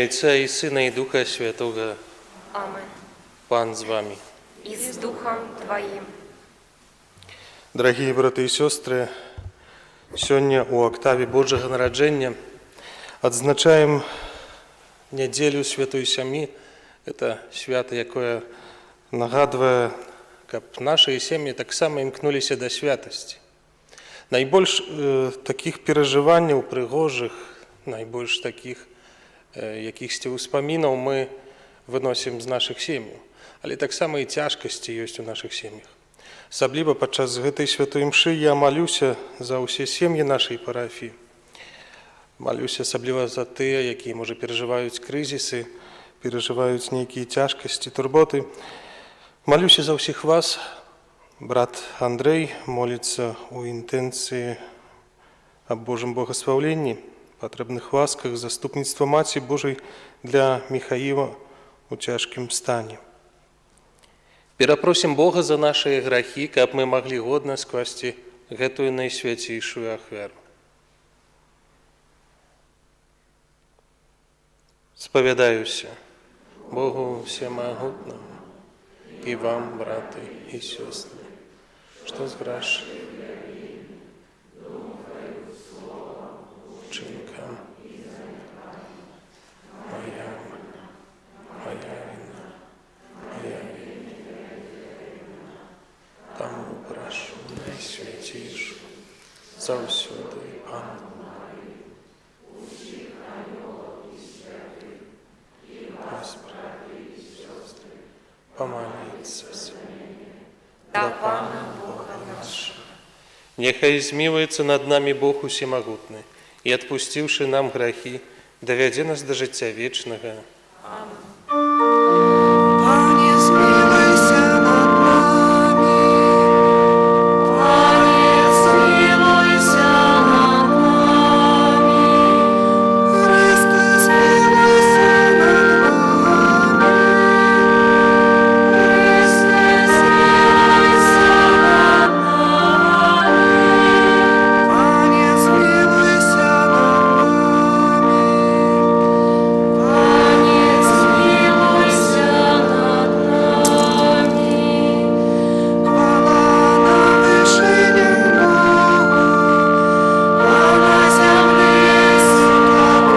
ім'я Отця і Сина і Духа Святого. Амен. Пан з вами. І з Духом Твоїм. Дорогі брати і сестри, сьогодні у октаві Божого народження відзначаємо неділю Святої Сім'ї. Це свято, яке нагадує, щоб наші сім'ї так само імкнулися до святості. Найбільш таких переживань пригожих, найбільш таких якихось успомінів ми виносимо з наших сім'їв. Але так само і тяжкості є у наших сім'ях. Особливо підчас гэтай святої мши я молюся за усі сім'ї нашої парафії. Молюся особливо за тих, які, може, переживають кризиси, переживають ніякі тяжкості, турботи. Молюся за всіх вас. Брат Андрей молиться у інтенції об Божому благословенні, потрібних ласках, заступництва Матері Божої для Михаїла у тяжкім стані. Перапросім Бога за наші грахи, каб ми могли годно скласти гэтую найсвятейшую ахвяру. Споведаюся Богу Всемогутному и вам, браты и сестры, что с грешным учинком моя вина, тому прошу найсвятейшую, завсюду и Панну помолиться Да Пана Бога нашего. Нехай змилуется над нами Бог Усемогутный, и, отпустивший нам грехи, доведе нас до життя вечного. Амин. Пане, змилуйся над нами. Пане, змилуйся над нами. Христе, змилуйся над нами. Христе, змилуйся над нами. Пане, змилуйся над нами. Пане, змилуйся над нами. Хвала на вишині Богу, а на землі світло,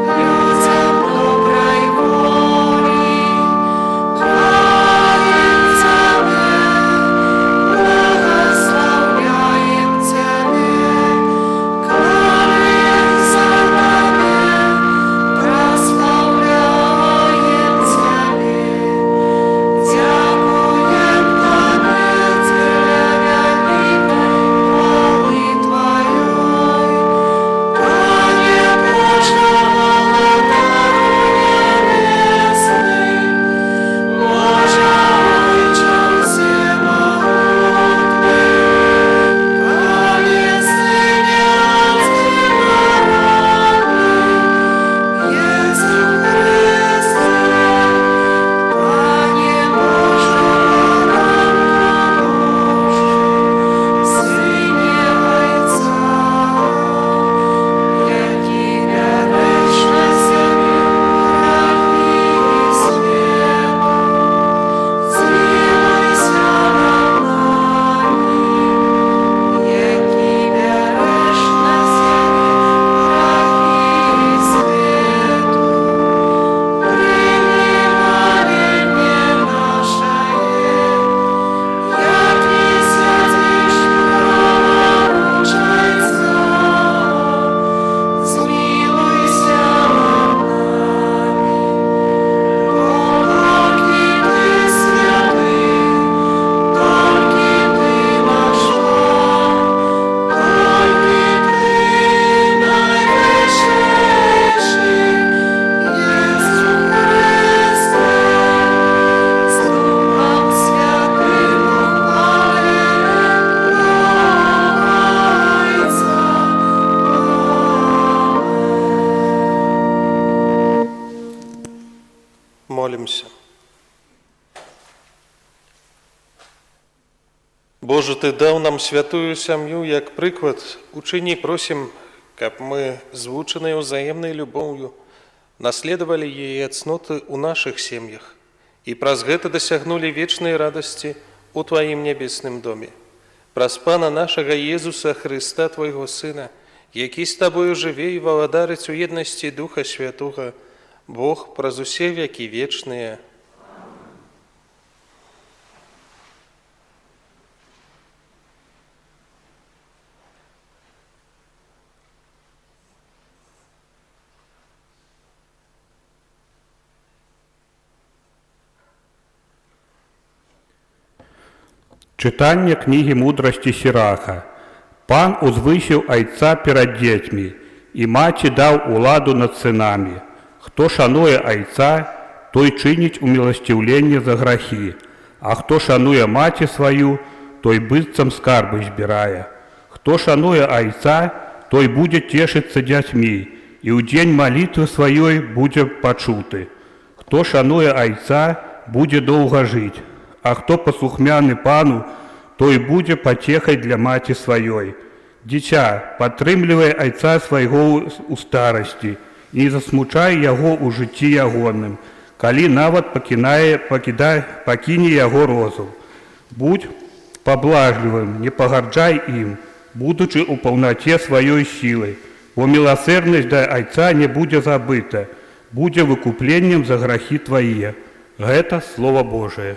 людям доброї волі. Хвалим Тебе, благословляем Тебе, кланяем за нами, прославляем Тебе. Дякуем Тебе, Тебе, хвали Твоей. Пане Боже, небесный, Боже, Отче всемогутный, Пане Сыне Отцевородный, Иисус Христе, Пане Боже, Поранка Божий, Сыне Отца, які вічності, грехи і світу, змилуйся над нами, які вічності, грехи і світу, прийми моління наше, які святішого ручайся. Змилуйся над нами, Боги Ти святий, тільки Ти наш Бог, тільки Ти найвищіший, Єсус Христе, з Духом Святим ухвалюється. Молимся. Боже, Ти дав нам святую сім'ю як приклад. Учини, просим, каб ми, звученою взаємною любов'ю, наследовали яе цноты ў нашых сем'ях і праз гэта дасягнулі вечнай радасці у Тваім нябесным доме. Праз Пана нашага Езуса Христа, Твайго Сына, які з Табою жыве і валадарыць у еднасці Духа Святога, Бог праз усе векі вечныя. Чытанне кнігі мудрасці Сіраха. Пан узвысіў айца перад дзецьмі, і маці даў уладу над сынамі. Хто шануе айца, той чыніць уміласціўленне за грахі, а хто шануе маці сваю, той быццам скарбы збірае. Хто шануе айца, той будзе цешыцца дзяцьмі, і ў дзень малітвы сваёй будзе пачуты. Хто шануе айца, будзе доўга жыць, а хто паслухмяны пану, той будзе пацехай для маці сваёй. Дзіця, падтрымлівай айца свайго ў старасці і не засмучай яго ў жыцці ягоным, калі нават пакіне яго розум. Будь паблажлівым, не пагарджай ім, будучы ў паўнаце сваёй сілай, бо міласэрнасць да айца не будзе забыта, будзе выкупленнем за грахі твае. Гэта Слова Божае.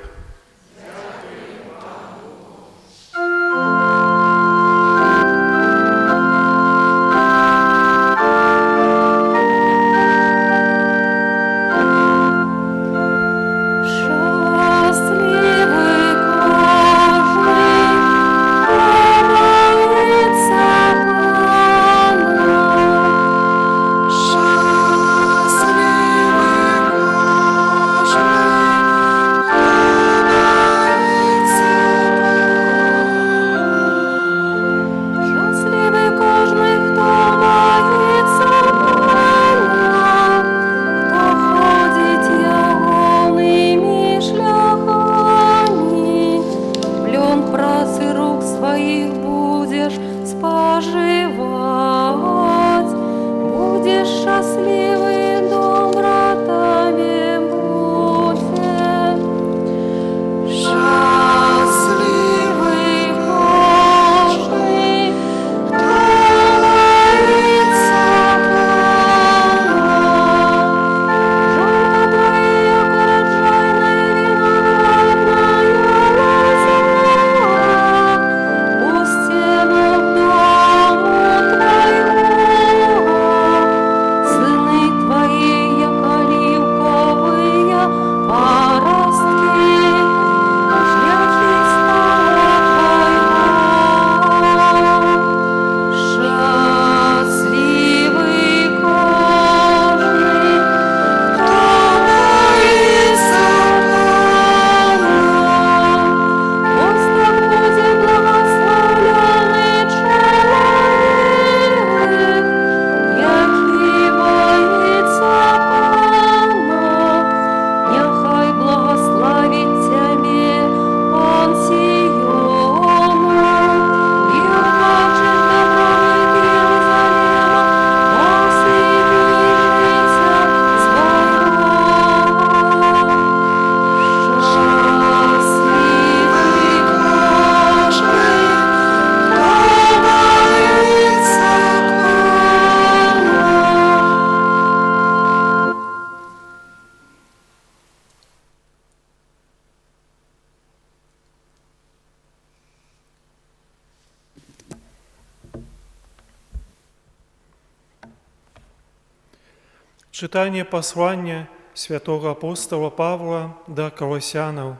Читание послания святого апостола Павла до Колоссянов.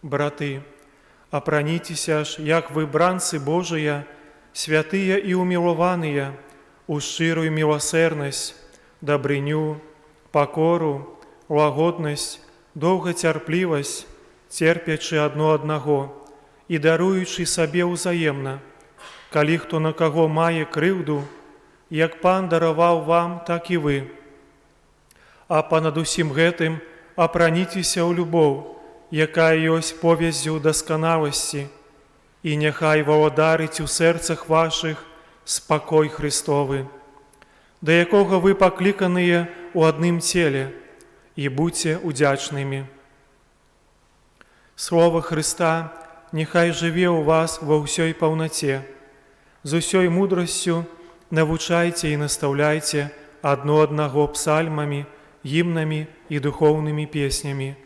Браты, опранитеся ж, як вы бранцы Божия, святые и умилованные, у шчирую милосердность, добрыню, покору, лагодность, долготерпливость, терпячи одно одного и даруючи себе узаемно, калі хто на кого мае крыўду, як Пан дараваў вам, так і вы. А понад усім гэтым апраніцеся ў любоў, якая ёсць повяззю дасканаласці, і няхай валадарыць у сэрцах вашых спакой Христовы. да якога вы пакліканыя ў адным целе, і будьце удзячнымі. Слова Христа нехай жыве ў вас ва ўсёй паўнаце. З усёй мудрасцю навучайце і настаўляйце адно аднаго псальмамі, гімнамі і духоўнымі песнямі,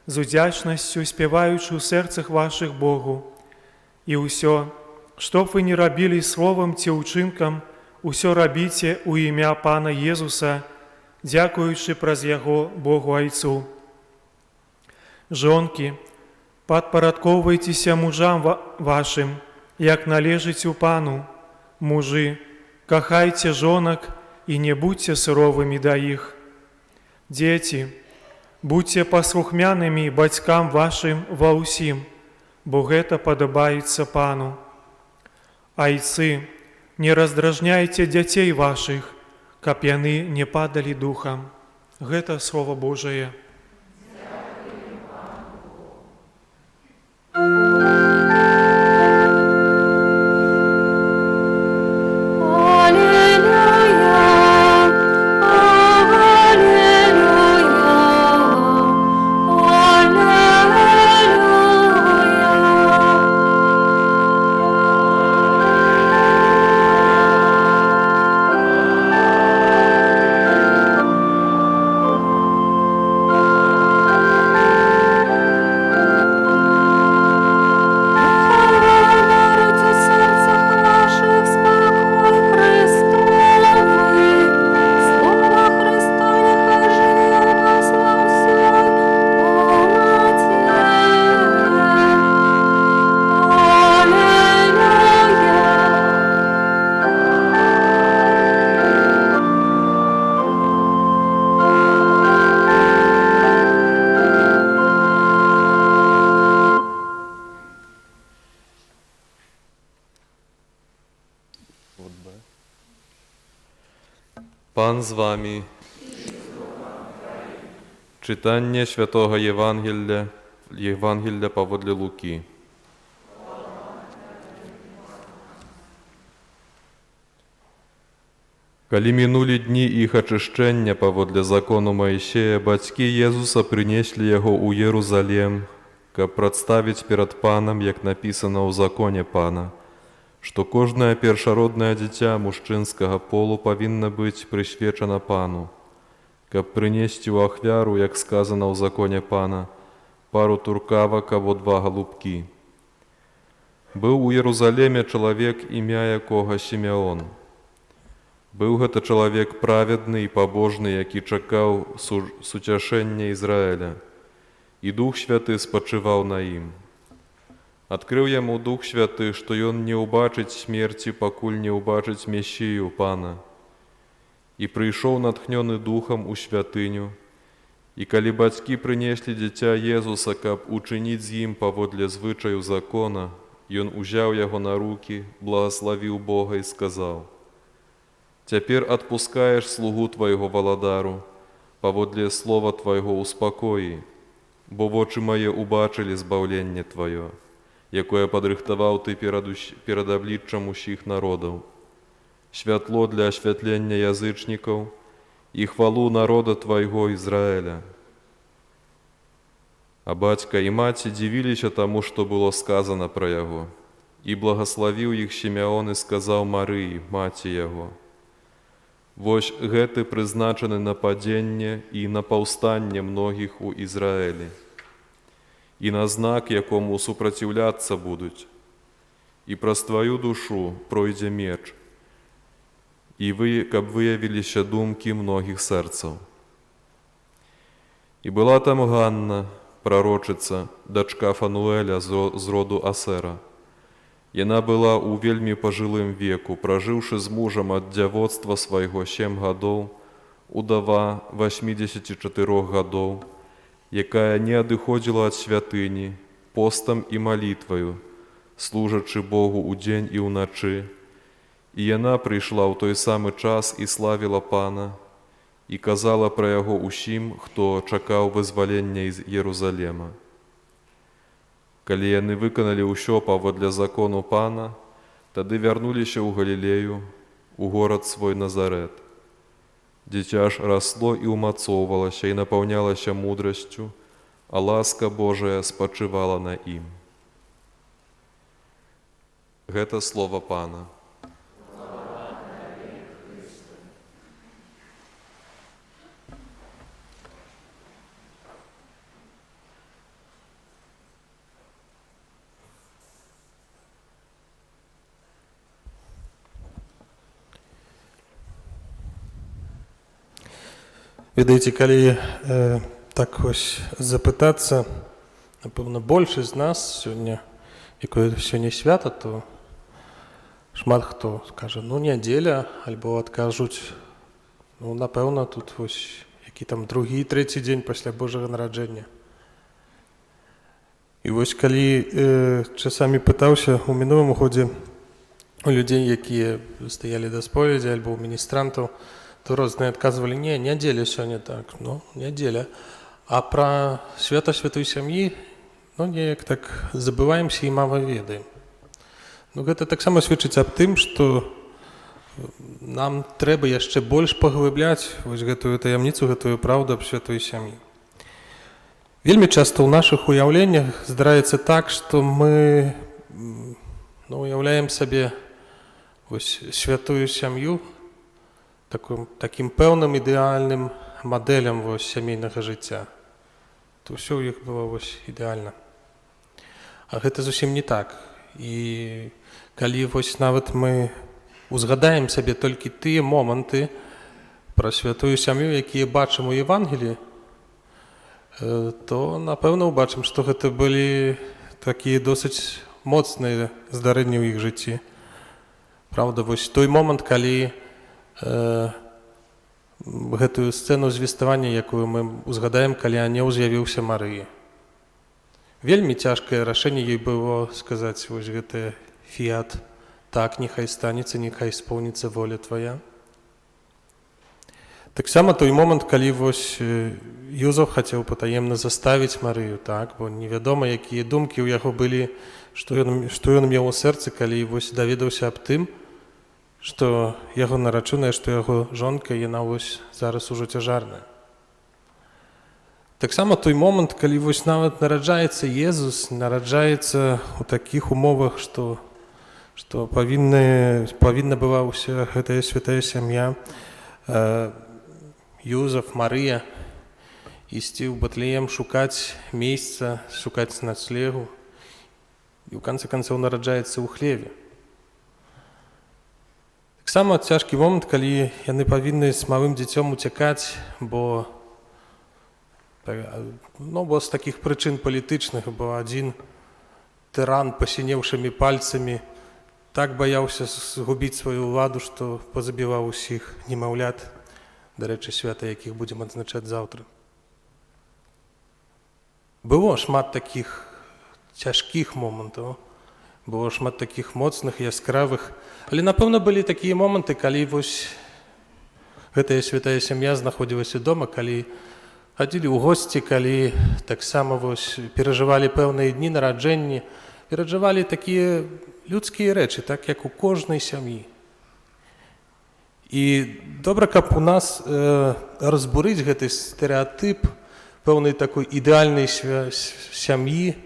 з удзячнасцю спяваючы ў сэрцах вашых Богу. І ўсё, што б вы не рабілі словам ці ўчынкам, усё рабіце ў імя Пана Езуса, дзякуючы праз Яго Богу Айцу. Жонкі, падпарадкоўвайцеся мужам вашым, як належыць у Пану. Мужы, кахайце жонак і не будьце суровымі да іх. Дзеці, будьце паслухмянымі бацькам вашым ва ўсім, бо гэта падабаецца Пану. Айцы, не раздражняйце дзяцей вашых, каб яны не падалі духам. Гэта Слово Божие. Пан з вами. Читання Святого Євангелія паводле Луки. Калі мінулі дні іх ачышчэння паводле закону Маішея, бацькі Езуса прынеслі яго ў Єрусалем, каб прадставіць перад Панам, як напісана ў законе Пана, што кожнае першароднае дзіця мужчынскага полу павінна быць прысвечана Пану, каб прынесці ў ахвяру, як сказана ў законе Пана, пару туркавак або 2 галубкі. Быў у Єрусалеме чалавек, імя якога Сімеон. Быў гэта чалавек праведны і пабожны, які чакаў суцяшэння Ізраіля, і Дух Святы спачываў на ім. Адкрыў яму Дух Святы, што ён не ўбачыць смерці, пакуль не ўбачыць Месію Пана. І прыйшоў натхнёны Духам у святыню, і калі бацькі прынеслі дзіця Езуса, каб учыніць з ім паводле звычаю закона, ён узяў яго на рукі, благаславіў Бога і сказаў: «Цяпер адпускаеш слугу твайго валадару, паводле слова твайго успакоі, бо вочы мае убачылі збаўленне тваё, якое падрыхтаваў ты перад абліччам усіх народаў, святло для асвятлення язычнікаў і хвалу народа твайго Ізраіля». А бацька і маці дзівіліся таму, што было сказана пра яго, і благаславіў іх Сімеон і сказаў Марыі, маці яго: «Вось гэты прызначаны на падзенне і на паўстанне многіх у Ізраілі, і на знак, якому супраціўляцца будуць, і праз тваю душу пройдзе меч, і вы, каб выявіліся думкі многіх сэрцаў». І была там Ганна, прарочыца, дачка Фануэля з роду Асера. Яна была ў вельмі пажылым веку, пражыўшы з мужам ад дзявоцтва свайго 7 гадоў, удава 84 гадоў, якая не адыходзіла ад святыні, постам і малітваю, служачы Богу ўдзень і ўначы. І яна прыйшла ў той самы час і славіла Пана, і казала пра яго ўсім, хто чакаў вызвалення з Єрусалема. Калі яны выканалі ўсё паводле закону Пана, тады вярнуліся ў Галілею, у горад свой Назарэт. Дзіця ж расло і ўмацоўвалася і напаўнялася мудрасцю, а ласка Божая спачывала на ім. Гэта слова Пана. Ведаеце, калі так вось запытацца, напэўна, большасць з нас сёння, якое сёння свята, то шмат хто скажа, ну, нядзеля, альбо адкажуць, ну, напэўна, тут вось які там другі, трэці дзень пасля Божага нараджэння. І вось калі часамі пытаўся у мінулым годзе у людзей, якія стаялі да споведзі, альбо у міністрантаў, то розныя адказвалі, не, нядзеля сёння так, ну, нядзеля. А пра свята святой сям'і, ну, неяк так забываемся і мала ведаем. Ну, гэта таксама сведчыць аб тым, што нам трэба яшчэ больш паглыбляць вось гэтую таямніцу, гэтую праўду аб святой сям'і. Вельмі часта ў нашых уяўленнях здараецца так, што мы уяўляем сабе вось святую сям'ю такім пэўным ідэальным мадэлям вось сямейнага жыцця. То ўсё ў іх было вось ідэальна. А гэта зусім не так. І калі вось нават мы узгадаем сабе толькі тыя моманты пра святую сям'ю, якія бачым у Евангеліі, то, напэўна, убачым, што гэта былі такія досыць моцныя здарэнні ў іх жыцці. Праўда, вось той момант, калі гэтую сцэну звеставання, якую мы узгадаем, калі анёл з'явіўся Марыі. Вельмі цяжкае рашэнне ёй было сказаць вось гэтае фіат, так, нехай станецца, нехай споўніцца воля твая. Таксама той момант, калі вось Юзеф хацеў патаемна заставіць Марыю, так, бо невядома, якія думкі ў яго былі, што ён меў у сэрцы, калі вось даведаўся аб тым, што яго нарачаная, што яго жонка, яна вось зараз ужо цяжарная. Таксама той момант, калі вось нават нараджаецца Езус, нараджаецца ў такіх умовах, што павінна была ўся гэтая святая сям'я, Юзеф, Марыя, ісці ў Бэтлеем, шукаць месца, шукаць нацлегу, і ў канцы канцоў нараджаецца ў хлеве. Таксама цяжкі момант, калі яны павінны з малым дзіцём уцякаць, бо з такіх прычын палітычных, бо адзін тыран пасінеўшымі пальцамі так баяўся згубіць сваю ўладу, што пазабіваў усіх немаўлят, дарэчы, свята, якіх будзем адзначаць заўтра. Было шмат такіх цяжкіх момантаў, было шмат такіх моцных, яскравых, але, напэўна, былі такія моманты, калі вось гэтая святая сям'я знаходзілася дома, калі хадзілі ў госці, калі таксама вось перажывалі пэўныя дні нараджэнні, перажывалі такія людскія рэчы, так як у кожнай сям'і. І добра, каб у нас разбурыць гэты стэрэатып пэўнай такой ідэальнай сям'і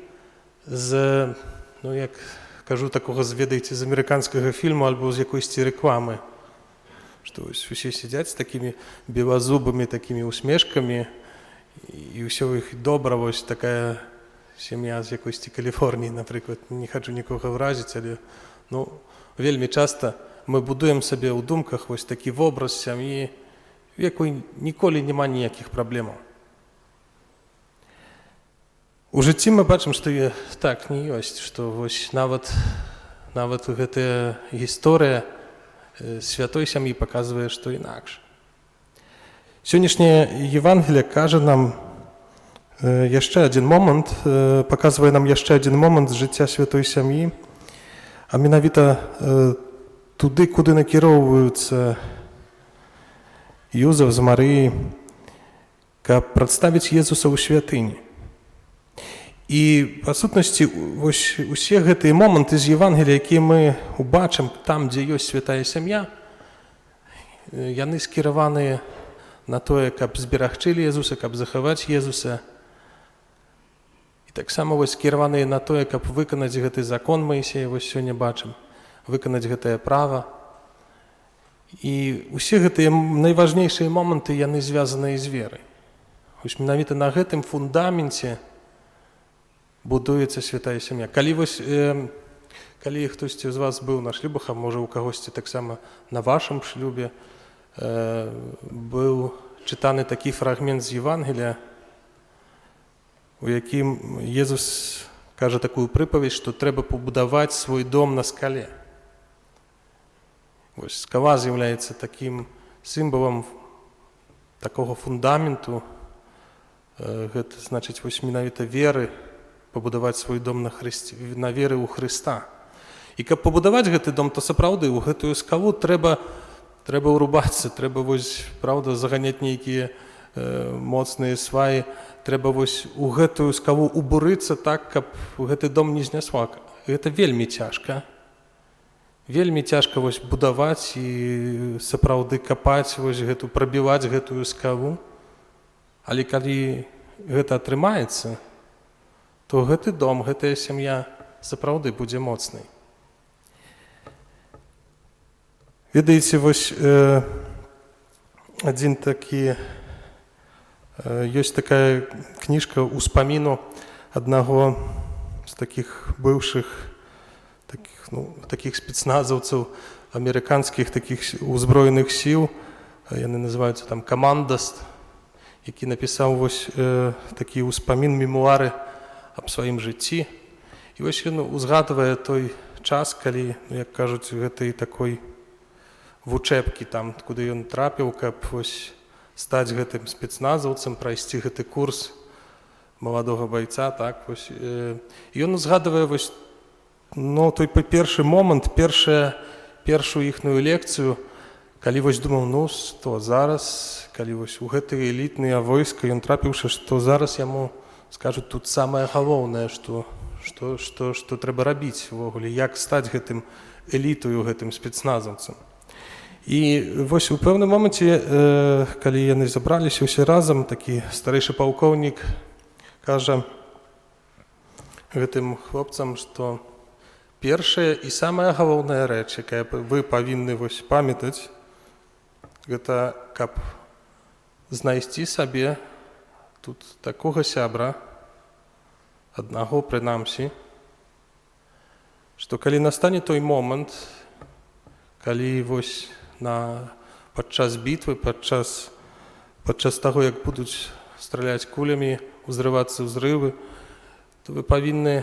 з, ну, як кажу, такога, зведаеце, з амерыканскага фільму альбо з якойсьці рэкламы, што вось усе сядзяць з такімі белазубымі такімі усмешкамі, і ўсё ў іх добра, вось такая сям'я з якойсьці Каліфорніі, напрыклад, не хачу нікога ўразіць, але, ну, вельмі часта мы будуем сабе ў думках вось такі вобраз сям'і, у якой ніколі няма ніякіх праблемаў. У жыцці мы бачым, што так не ёсць, што вось нават гэтая гісторыя святой сям'і паказвае, што інакш. Сённяшняе Евангелие кажа нам яшчэ адзін момант, паказвае нам яшчэ адзін момант з жыцця святой сям'і, а менавіта туды, куды накіроўваюцца Юзеф з Марыяй, каб прадставіць Езуса ў святыні. І, па сутнасці, вось усе гэтыя моманты з Евангелія, якія мы убачым там, дзе ёсць святая сям'я, яны скіраваныя на тое, каб зберагчы Езуса, каб захаваць Езуса. І таксама вось скіраваныя на тое, каб выканаць гэты закон Маісея, вось сёння бачым, выканаць гэтае права. І ўсе гэтыя найважнейшыя моманты, яны звязаныя з верай. Вось менавіта на гэтым фундаменце будуецца святая сям'я. Калі хтосьці з вас быў на шлюбах, а можа у кагосьці таксама на вашым шлюбе, быў чытаны такі фрагмент з Євангелія, у якім Езус кажа такую прыпаведь, што трэба пабудаваць свой дом на скале. Вось скала з'яўляецца такім сімвалам такога фундаменту, гэта значыць вось менавіта веры, пабудаваць свой дом на веры ў Хрыста. І каб пабудаваць гэты дом, то сапраўды ў гэтую скалу трэба ўрубацца, трэба вось, правда, заганяць нейкія моцныя сваі, трэба вось у гэтую скалу убурыцца так, каб гэты дом не знесла. Гэта вельмі цяжка. Вельмі цяжка вось будаваць і сапраўды капаць вось гэту, прабіваць гэтую скалу. Але калі гэта атрымаецца, то гэты дом, гэтая сям'я сапраўды будзе моцнай. Ведаеце, вось адзін такі, ёсць такая кніжка ўспаміну аднаго з такіх быўшых такіх спецназаўцаў амерыканскіх такіх узброеных сіл, яны называюцца там «Камандаст», які напісаў вось такі ўспамін, мемуары аб сваім жыцці. І вось ён узгадвае той час, калі, як кажуць, гэтай такой вучэбкі там, куды ён трапіў, каб вось стаць гэтым спецназаўцам, прайсці гэты курс маладога байца, так вось. І ён узгадвае вось, той першы момант, першую іхную лекцыю, калі вось думаў, што зараз, калі вось у гэтыя элітныя войска ён трапіўшы, што зараз яму скажуць, тут самае галоўнае, што трэба рабіць увогуле, як стаць гэтым элітаю, гэтым спецназаўцам. І вось у пэўным моманце, калі яны забраліся ўсе разам, такі старэйшы палкоўнік кажа гэтым хлопцам, што першая і самая галоўная рэч, якая вы павінны вось памятаць, гэта каб знайсці сабе тут такога сябра, аднаго прынамсі, што калі настане той момант, калі вось падчас бітвы, падчас таго, як будуць страляць кулямі, узрывацца ўзрывы, то вы павінны,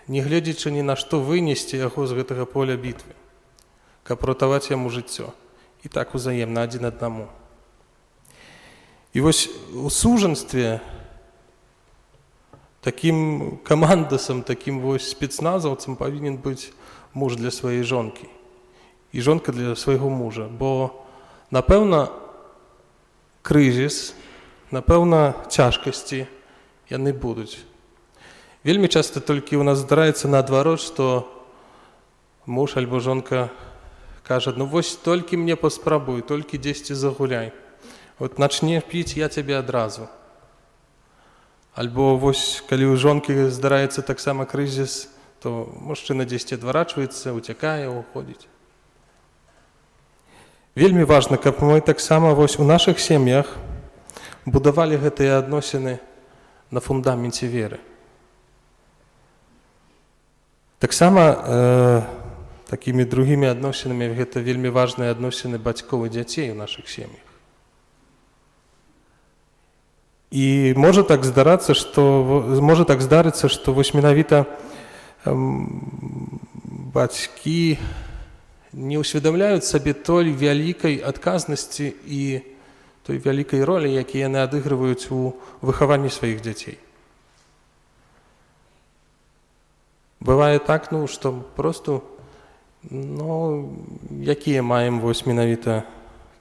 не гледзячы ні на што, вынесці яго з гэтага поля бітвы, каб ратаваць яму жыццё. І так узаемна, адзін аднаму. І вось у сужанстве такім камандасам, такім вось спецназаўцам павінен быць муж для сваёй жонкі і жонка для свайго мужа. Бо, напэўна, крызіс, напэўна, цяжкасці яны будуць. Вельмі часта толькі ў нас здараецца наадварот, што муж альбо жонка кажа, вось толькі мне паспрабуй, толькі дзесьці загуляй. От начне піць, я цябе адразу. Альбо вось, калі ў жонкі здараецца таксама крызіс, то мужчына дзесьці адварачваецца, уцякае, уходзіць. Вельмі важна, каб мы таксама вось у нашых сем'ях будавалі гэтыя адносіны на фундаменце веры. Таксама такімі другімі адносінамі гэта вельмі важныя адносіны бацькоў і дзяцей у нашых сем'ях. І можа так здарыцца, што вось менавіта бацькі не ўсведамляюць сабе той вялікай адказнасці і той вялікай ролі, якія яны адыгрываюць у выхаванні сваіх дзяцей. Бывае так, што просто, якія маем вось менавіта,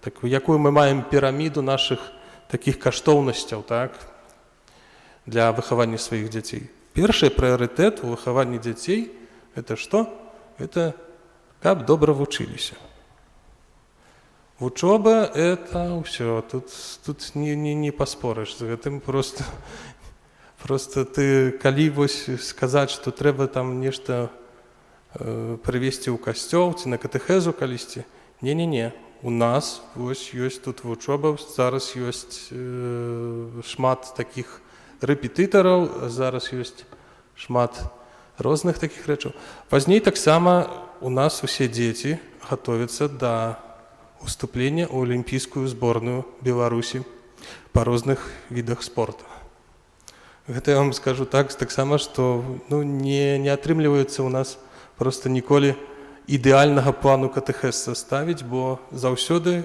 якую мы маем піраміду нашых такіх каштоўнасцяў, так, для выхавання сваіх дзяцей. Першы прыярытэт у выхаванні дзяцей – гэта што? Гэта каб добра вучыліся. Вучоба – это все. Тут не паспорыш з гэтым. Просто ты, калі вось сказаць, што трэба там нешта прывесці ў касцёл ці на катэхезу калісьці. Не. У нас вось ёсць тут вучоба, зараз ёсць шмат такіх рэпетытараў, зараз ёсць шмат розных такіх рэчаў. Пазней таксама у нас усе дзеці гатовяцца да уступлення ў алімпійскую зборную Беларусі па розных відах спорту. Гэта я вам скажу таксама, што не атрымліваецца ў нас проста ніколі ідэальнага плану катэхез ставіць, бо заўсёды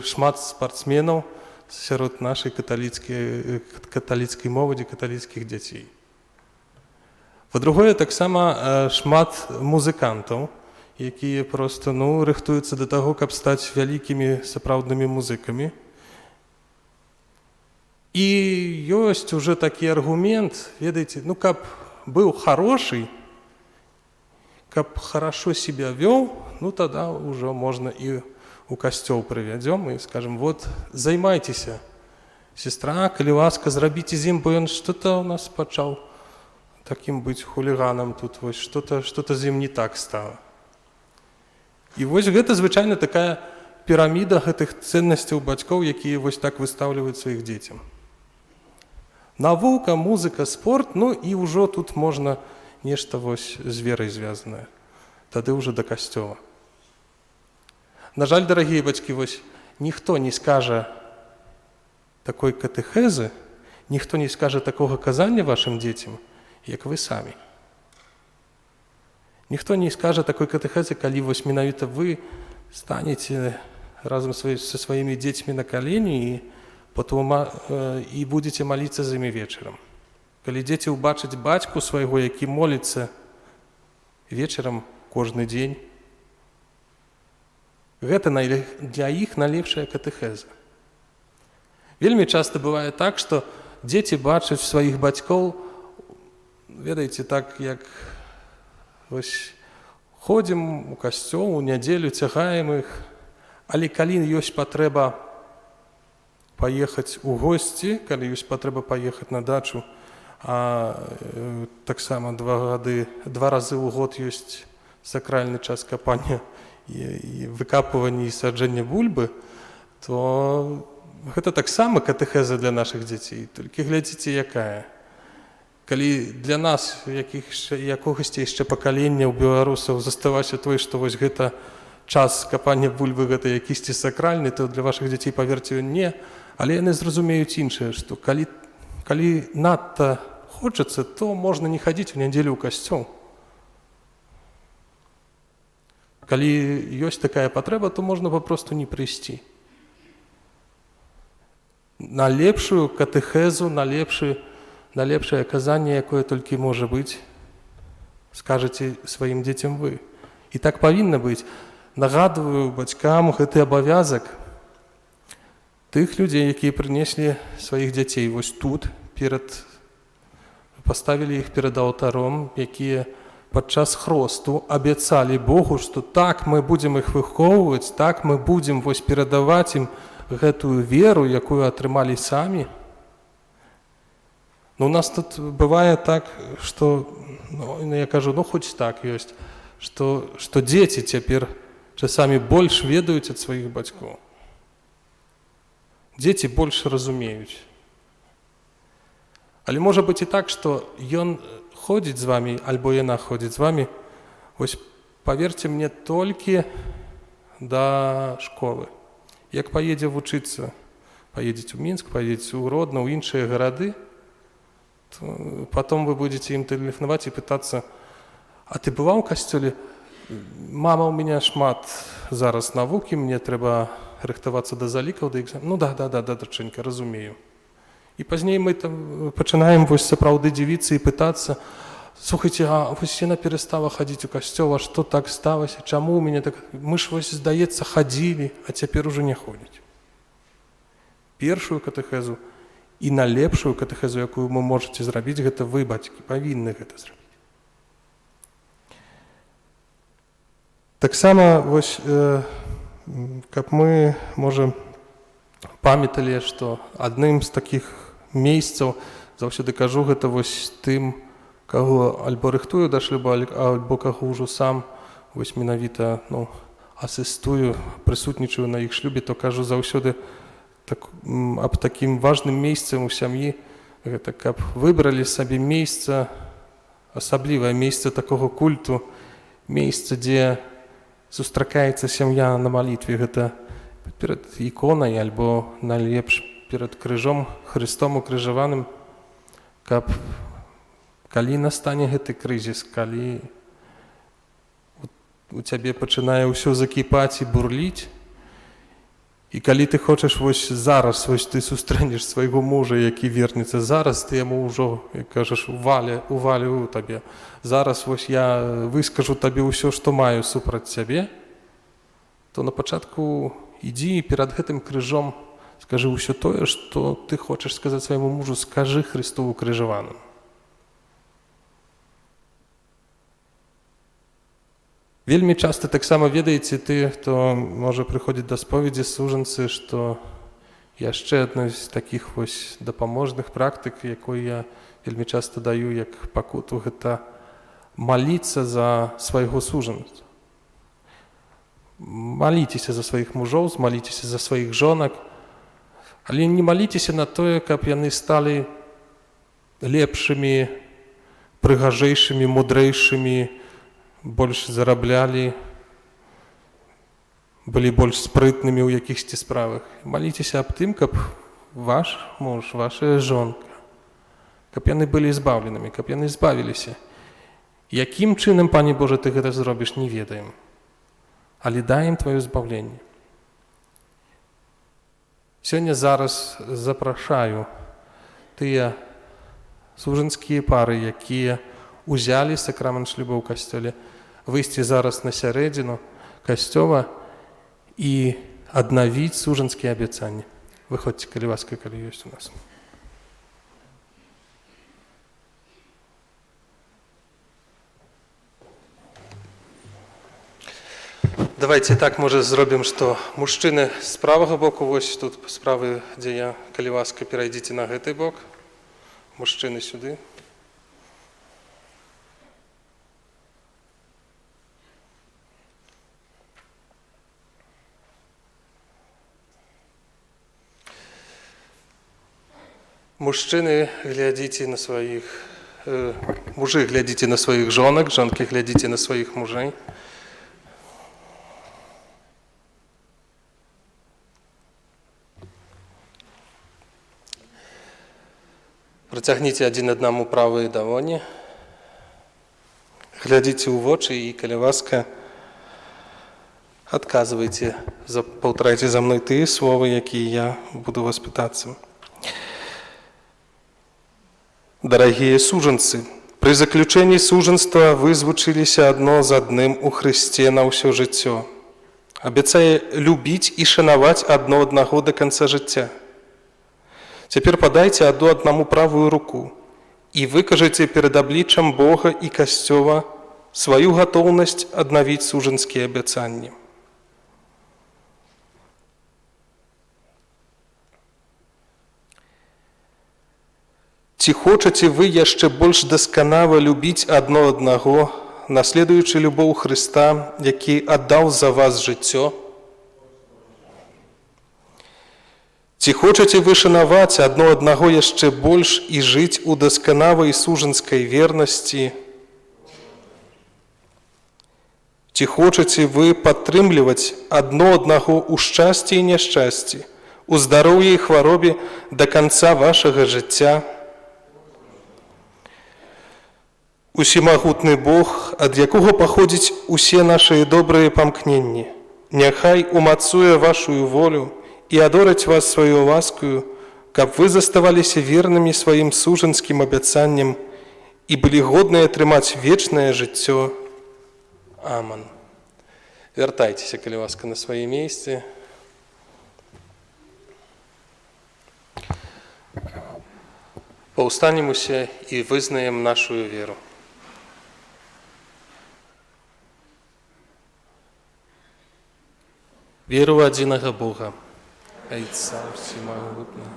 шмат спартсменаў сярод нашай каталіцкай моладзі, каталіцкіх дзяцей. Па-другое, таксама шмат музыкантаў, якія проста рыхтуюцца да таго, каб стаць вялікімі сапраўднымі музыкамі. І ёсць уже такі аргумент, ведаеце, каб быў хороший, каб хорошо себя вёў, тогда уже можно и у касцёл прывядзём и скажем, вот, займайцеся, сестра, калі ласка, зрабіце з ім, бо ён что-то у нас пачаў таким быць хуліганам тут, вось, что-то з ім не так стало. І вось гэта звычайна такая піраміда гэтых ценнасцяў бацькоў, якія вось так выстаўліваюць сваіх дзецям. Навука, музыка, спорт, і ўжо тут можна нешта вось з верай звязанае. Тады ўжо да касцёла. На жаль, дарагія бацькі, вось ніхто не скажа такой катэхезы, ніхто не скажа такога казання вашым дзецям, як вы самі. Ніхто не скажа такой катэхезы, калі вось менавіта вы станеце разам са сваімі дзецьмі на калені і будзеце маліцца за імі вечарам. Калі дзеці ўбачаць бацьку свайго, які моліцца вечарам кожны дзень, гэта для іх найлепшая катэхеза. Вельмі часта бывае так, што дзеці бачаць сваіх бацькоў, ведаеце, так, як вось ходзім у касцёл, у нядзелю цягаем іх, але калі ёсць патрэба паехаць у госці, калі ёсць патрэба паехаць на дачу, а таксама 2 разы ў год ёсць сакральны час капання і выкапывання і саджэння бульбы, то гэта таксама катэхеза для нашых дзяцей. Толькі глядзіце, якая. Калі для нас, якогасьці яшчэ пакалення ў беларусаў заставаўся той, што вось гэта час капання бульбы, гэта якісьці сакральны, то для вашых дзяцей, паверце, не. Але яны зразумеюць іншае, што калі надта хочацца, то можна не хадзіць у нядзелю ў касцёл. Калі ёсць такая патрэба, то можна папросту не прыйсці. На лепшую катэхезу, на лепшае казанне, якое толькі можа быць, скажаце сваім дзецям вы. І так павінна быць. Нагадваю бацькам гэты абавязак тых людзей, якія прынеслі сваіх дзяцей вось тут, паставілі іх перад алтаром, якія падчас хросту абяцалі Богу, што так мы будзем іх выхоўваць, так мы будзем вось перадаваць ім гэтую веру, якую атрымалі самі. У нас тут бывае так, што, я кажу, хоць так ёсць, што дзеці цяпер часамі больш ведаюць ад сваіх бацькоў. Дзеці больш разумеюць. Але можа быць і так, што ён ходзіць з вамі, альбо яна ходзіць з вамі, вось паверце мне, толькі да школы. Як паедзе вучыцца, паедзеце ў Мінск, паедзеце ў Гродно, ў іншыя гарады, то потом вы будете им тэлефанаваць і пытацца: а ты быва ў касцёле? Мама, у меня шмат зараз навукі, мне трэба рыхтавацца да залікаў, да экзаменаў. Да, дачэнька, разумею. І пазней мы там пачынаем вось сапраўды дзівіцца і пытацца: слухайце, а вось яна перастала хадзіць у касцёл, а што так сталася? Чаму у мяне так? Мы ж вось, здаецца, хадзілі, а цяпер ужо не ходзяць. Першую катэхезу і найлепшую катэхезу, якую вы можаце зрабіць, гэта вы, бацькі, павінны гэта зрабіць. Таксама вось каб мы, можа, памяталі, што адным з такіх месяцаў, заўсёды кажу, гэта вось тым, каго альбо рыхтую да шлюба, альбо каго ўжо сам вось менавіта асістую, прысутнічаю на іх шлюбе, то кажу заўсёды аб такім важным месцам у сям'і, гэта каб выбралі сабе месца, асаблівае месца такога культу, месца, дзе сустракаецца сям'я на малітве, гэта перад іконай альбо найлепш перад крыжом Христом укрыжаваным, каб калі настане гэты крызіс, калі у цябе пачынае ўсё закіпаць і бурліць, і калі ты хочаш вось зараз, вось ты сустрэнеш свайго мужа, які вернецца зараз, ты яму ўжо, як кажаш, увалю табе. Зараз вось я выскажу табе ўсё, што маю супраць цябе, то на пачатку ідзі перад гэтым крыжом скажы ўсё тое, што ты хочаш сказаць свайму мужу, скажы Христу укрыжаваным. Вельмі часта таксама ведаеце ты, хто можа прыходзіць да споведзі сужанцы, што яшчэ адной з такіх вось дапаможных практык, якой я вельмі часта даю як пакуту, гэта маліцца за свайго сужанца. Маліцеся за сваіх мужоў, маліцеся за сваіх жонак, але не маліцеся на тое, каб яны сталі лепшымі, прыгажэйшымі, мудрэйшымі, больш зараблялі, былі больш спрытнымі ў якіхсьці справах. Маліцеся аб тым, каб ваш муж, ваша жонка, каб яны былі збаўленымі, каб яны збавіліся. Якім чынам, Пане Божа, ты гэта зробіш, не ведаем, але даем тваё збаўленне. Сёння зараз запрашаю тыя сужанскія пары, якія узялі сакрамент шлюба ў касцёле, выйсці зараз на сярэдзіну касцёла і аднавіць сужанскія абяцанні. Выходзьце, калі ласка, калі ёсць у нас. Давайте так, можа, зробім, што мужчыны з правага боку, вось тут справы, дзе я, калі ласка, перайдзіце на гэты бок, мужчыны сюды. Мужчыны, глядзіце на сваіх, мужы, глядзіце на сваіх жонак, жонкі, глядзіце на сваіх мужэй. Працягніце адзін аднаму правыя далоні, глядзіце ў вочы і, калі ласка, адказвайце, паўтарайце за мной тыя словы, якія я буду вас пытацца. Дарагія сужанцы, пры заключэнні сужанства вы звучыліся адно з адным у Хрысце на ўсё жыццё. Абяцае любіць і шанаваць адно аднаго да канца жыцця. Цяпер падайце адну аднаму правую руку і выкажыце перад абліччам Бога і Касцёла сваю гатоўнасць аднавіць сужанскія абяцанні. Ці хочаце вы яшчэ больш дасканала любіць адно аднаго, наследуючы любоў Хрыста, які аддаў за вас жыццё? Ці хочаце вы шанаваць адно аднаго яшчэ больш і жыць у дасканалай сужанскай вернасці? Ці хочаце вы падтрымліваць адно аднаго ў шчасці і няшчасці, у здароўі і хваробе да канца вашага жыцця? Усімагутны Бог, ад якога паходзяць усе нашыя добрыя памкненні, няхай умацуе вашую волю і адораць вас сваёю ласкаю, каб вы заставаліся вернымі сваім сужанскім абяцанням і былі годныя атрымаць вечнае жыццё. Аман. Вяртайцеся, калі ласка, на свае месцы. Паўстанем усе і вызнаем нашу веру. Веру в единого Бога, Отца Всемогутнього,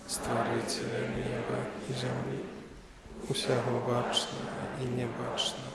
Створителя неба і землі, усього бачного і небачного,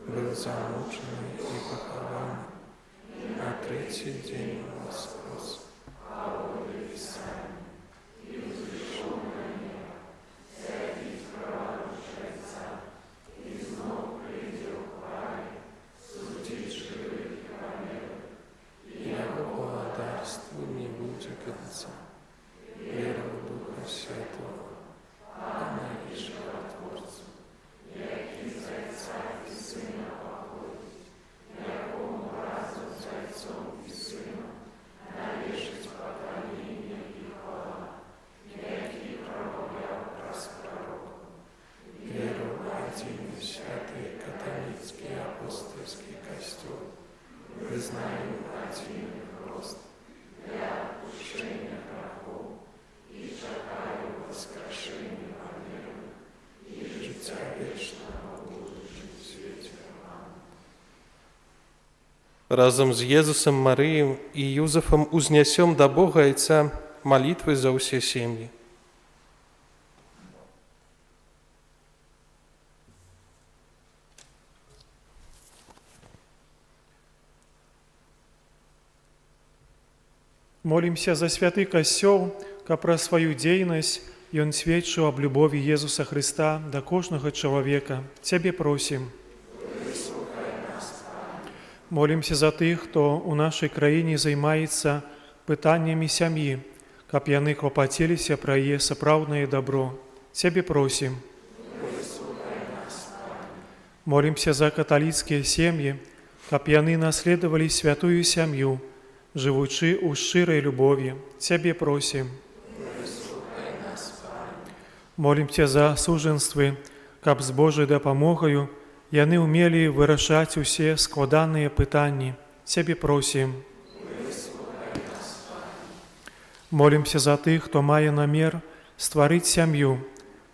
был замученный и похован, на третий день воскрес. Его благодарству не будет конца. Вера в Духа Святого, она и животворца. Веру в один святый католический апостольский костел, вызнаю один рост для отпущения грехов и чекаю воскрешения помилуй и життя вічного у будущем світі. Разом з Єзусом, Марією і Юзефом узнесем до Бога Отця молитви за усі сім'ї. Молимся за святы касцёл, каб пра сваю дзейнасць ён сведчыў аб любові Езуса Христа да кожнага чалавека. Цябе просім. Молимся за тых, хто ў нашай краіне займаецца пытаннямі сям'і, каб яны клапаціліся пра яе сапраўднае дабро. Цябе просім. Молимся за каталіцкія сем'і, каб яны наследавалі святую сям'ю, жывучы ў шчырай любові. Цябе просім. Молимся за сужэнствы, каб з Божай дапамогаю яны ўмелі вырашаць усе складаныя пытанні. Цябе просім. Молимся за тых, хто мае намер стварыць сям'ю,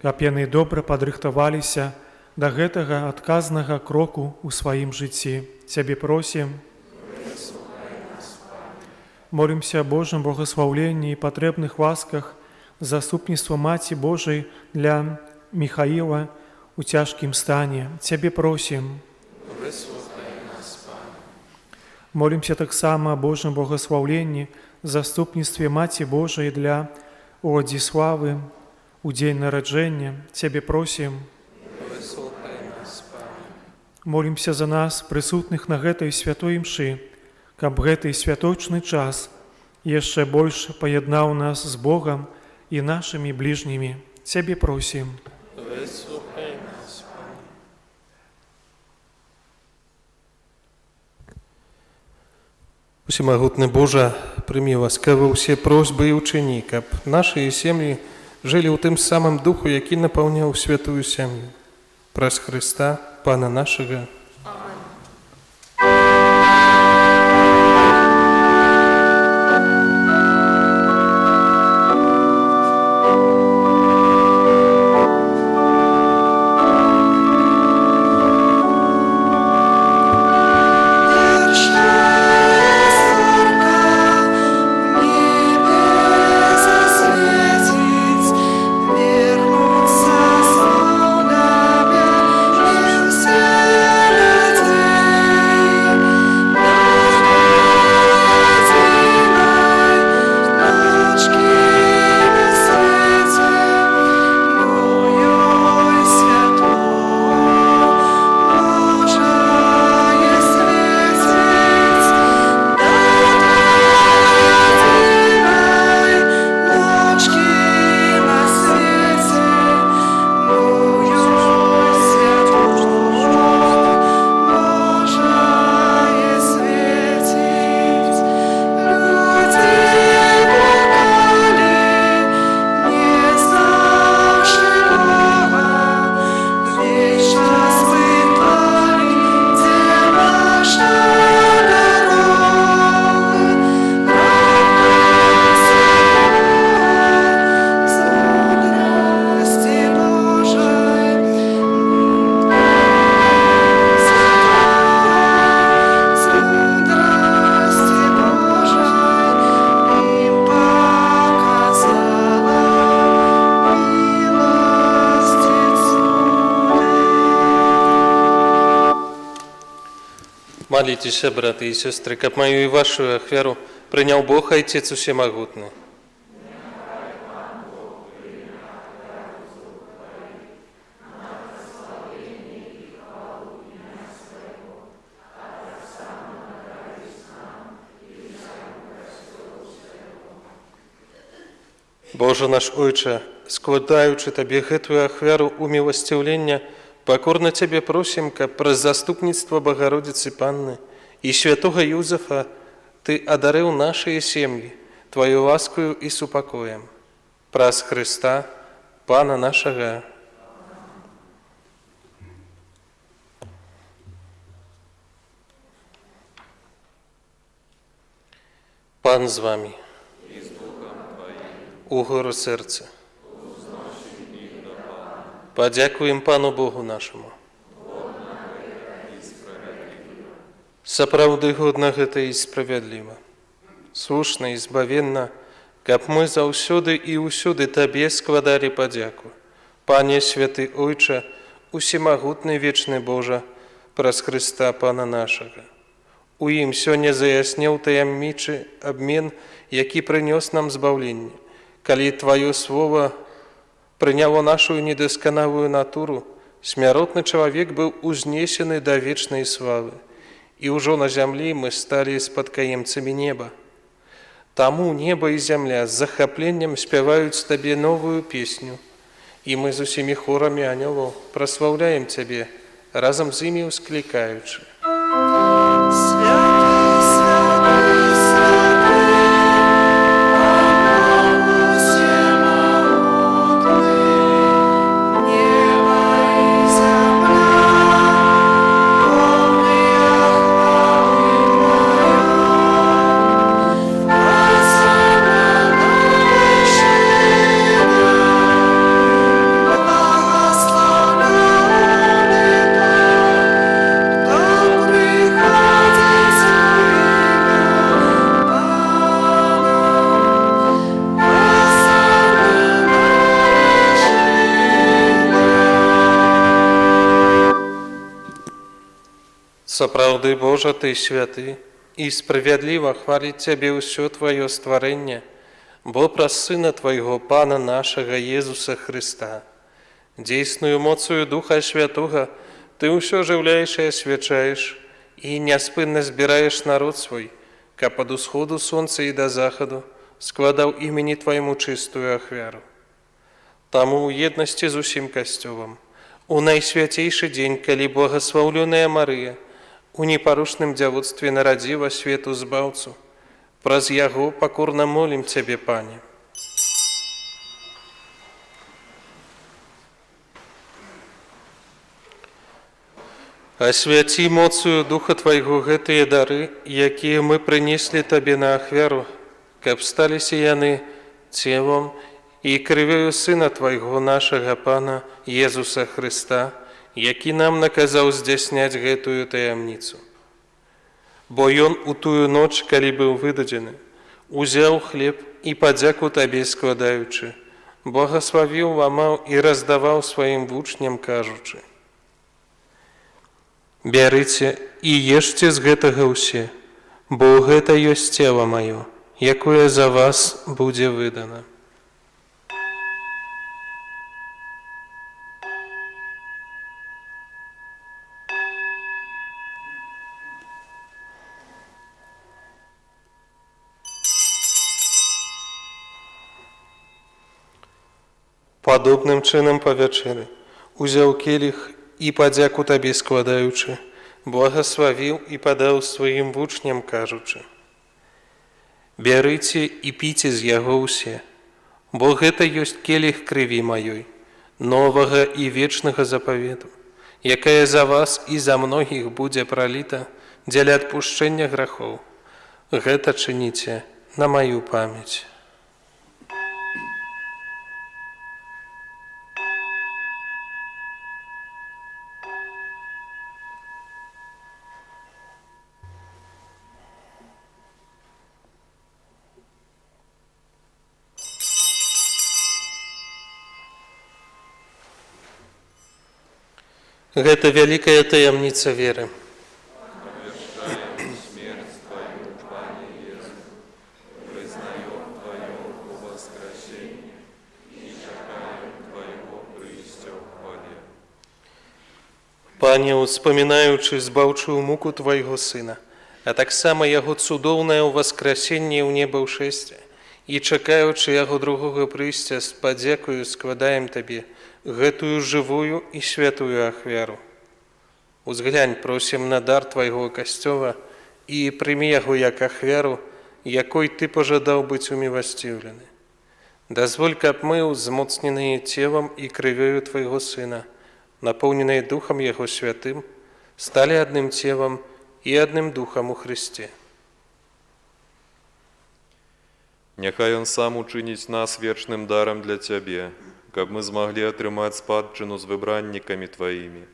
каб яны добра падрыхтаваліся да гэтага адказнага кроку ў сваім жыцці. Цябе просім. Молимся о Божьем благословлении и потребных ласках, заступництва Маті Божией для Михаила у тяжкім стане. Цябе просім. Молимся таксама о Божьем благословлении, заступництве Маті Божией для Владиславы у дзень нараджэння. Цябе просім. Молимся за нас, присутных на гэтай святой імшы, каб гэты святочны час яшчэ больш паяднаў нас з Богам і нашымі бліжнімі. Цябе просім. Выслухай нас, Пане. Усемагутны Божа, прымі ласкава ўсе просьбы і ўчыні, каб нашы сем'і жылі ў тым самым духу, які напаўняў святую сям'ю. Праз Христа, Пана нашага. Вернуться снова, без сердца. Молитесь, браты и сестры, как мою и вашу ахвяру принял Бог, Отец Всемогутный. Боже наш Ойче, складаючи Тебе гэтую ахвяру умилостивления, покорно Тебе просим, как про заступництво Богородицы Панны и святого Юзефа Ты одарил наши семьи Твою ласкою и супокоем. Праз Христа, Пана нашего. Пан з вами. Угору серце. Подякуем Пану Богу нашему. Сапраўды годна гэта і справядліва. Слушна і збавенна, каб мы заўсёды і ўсюды Табе складалі падзяку. Пане святы Ойча, усемагутны вечны Божа, праз Христа Пана нашага. У ім сёння заяснеў таямнічы абмен, які прынёс нам збаўленне. Калі Твоё Слово прыняло нашу недасканалую натуру, смяротны чалавек быў узнесены да вечнай славы, і ўжо на зямлі мы сталі спадкаемцамі неба. Таму неба і зямля з захапленнем спяваюць Табе новую песню, і мы з усімі хорамі анёлаў праслаўляем Цябе, разам з імі ўсклікаючы. Сапраўды, Божа, Ты святы, і справядліва хваліць Цябе ўсё Твоё стварэнне, бо праз Сына Твайго Пана нашага Езуса Христа. Дзейсную моцою Духа Святога Ты ўсё жыўляеш і асвячаеш, і няспынна збіраеш народ свой, каб ад усходу сонца і да захаду складаў імені Твайму чыстую ахвяру. Таму ў еднасці з усім касцёлам, у найсвяцейшы дзень, калі благаслаўлёная Марыя у непарушным дзявоцтве нарадзіла свету збаўцу, праз яго пакорна молім Цябе, Пане. Асвяці моцою Духа Твайго гэтыя дары, якія мы прынеслі Табе на ахвяру, каб сталіся яны целом і крывёю Сына Твайго нашага Пана Езуса Христа, які нам наказаў здзяйсняць гэтую таямніцу. Бо Ён у тую ноч, калі быў выдадзены, узяў хлеб і падзяку Табе складаючы, благаславіў, ламаў і раздаваў сваім вучням, кажучы: «Бярыце і ешце з гэтага ўсе, бо гэта ёсць цела маё, якое за вас будзе выдана». Падобным чынам па вячэры узяў келіх і падзяку Табе складаючы, благаславіў і падаў сваім вучням, кажучы: «Бярыце і піце з яго ўсе, бо гэта ёсць келіх крыві маёй, новага і вечнага запавету, якая за вас і за многіх будзе праліта дзеля адпушчэння грахоў. Гэта чыніце на маю памяць». Гэта вялікая таямніца веры. Пане, успамінаючы збаўчую муку Твайго Сына, а таксама Яго цудоўнае ўваскрасенне ў неба ўшэсце, і чакаючы Яго другога прыйсця, з падзякаю складаем Табе гэтую жывую і святую ахвяру. Узглянь, просім, на дар Твайго Касцёла і прымі яго як ахвяру, якой Ты пажадаў быць уміласцівлены. Дазволь, каб мы, узмоцненыя целам і крывёю Твайго Сына, напоўненыя Духам Яго Святым, сталі адным целам і адным Духам у Христе. Няхай Ён сам учыніць нас вечным дарам для Цябе, каб мы змаглі атрымаць спадчыну з выбраннікамі Тваімі,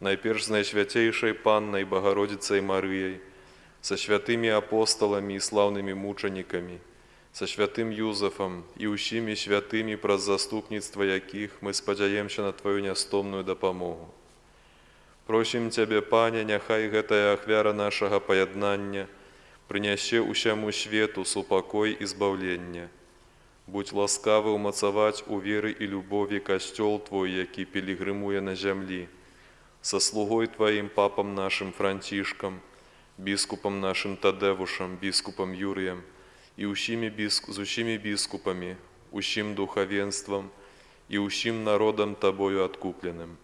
найперш з найсвяцейшай Паннай Багародзіцай Марыяй, са святымі апосталамі і слаўнымі мучанікамі, са святым Юзафам і ўсімі святымі, праз заступніцтва якіх мы спадзяемся на Тваю нястомную дапамогу. Просім Цябе, Пане, няхай гэтая ахвяра нашага паяднання прынясе ўсяму свету супакой і збаўленне. Будь ласкавы ўмацаваць у веры і любові касцёл Твой, які пілігрымуе на зямлі, са слугой Тваім папам нашым Францішкам, біскупам нашым Тадэвушам, біскупам Юрыем і з усімі біскупамі, усім духавенствам і усім народам Табою адкупленым.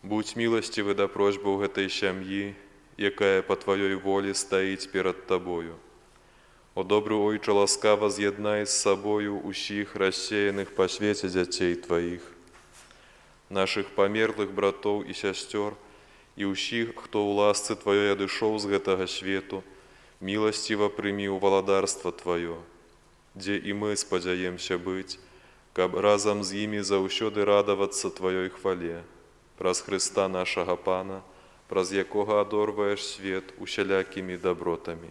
Будь міласцівы да просьбаў гэтай сям'і, якая па Тваёй волі стаіць перад Табою. О добры Ойча, ласкава з'яднай з сабою усіх рассеяных па свеце дзяцей Тваіх, нашых памерлых братоў і сясцёр і ўсіх, хто ў ласцы Тваёй адышоў з гэтага свету, міласціва прымі ў валадарства Тваё, дзе і мы спадзяемся быць, каб разам з імі заўсёды радавацца Тваёй хвале, праз Хрыста нашага Пана, праз якога адорваеш свет усялякімі дабротамі.